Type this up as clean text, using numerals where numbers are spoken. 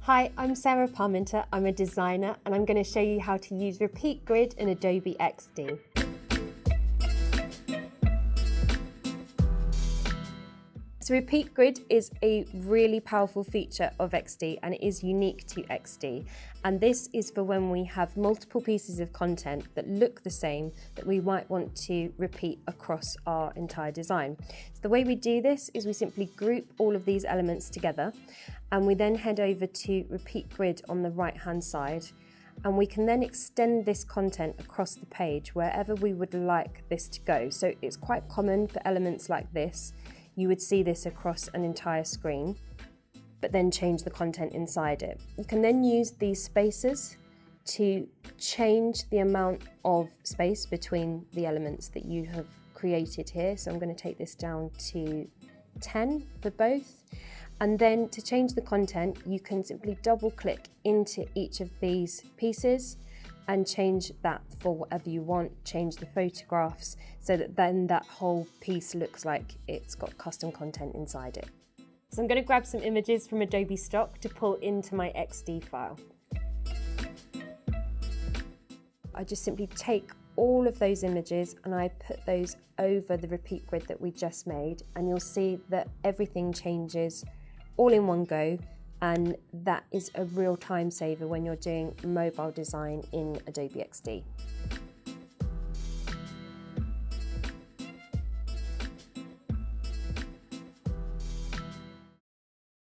Hi, I'm Sarah Parmenter. I'm a designer and I'm going to show you how to use Repeat Grid in Adobe XD. So Repeat Grid is a really powerful feature of XD and it is unique to XD. And this is for when we have multiple pieces of content that look the same that we might want to repeat across our entire design. So the way we do this is we simply group all of these elements together and we then head over to Repeat Grid on the right hand side. And we can then extend this content across the page wherever we would like this to go. So it's quite common for elements like this. You would see this across an entire screen, but then change the content inside it. You can then use these spacers to change the amount of space between the elements that you have created here. So I'm going to take this down to 10 for both. And then to change the content, you can simply double click into each of these pieces and change that for whatever you want, change the photographs so that then that whole piece looks like it's got custom content inside it. So I'm going to grab some images from Adobe Stock to pull into my XD file. I just simply take all of those images and I put those over the Repeat Grid that we just made, and you'll see that everything changes all in one go. And that is a real time saver when you're doing mobile design in Adobe XD.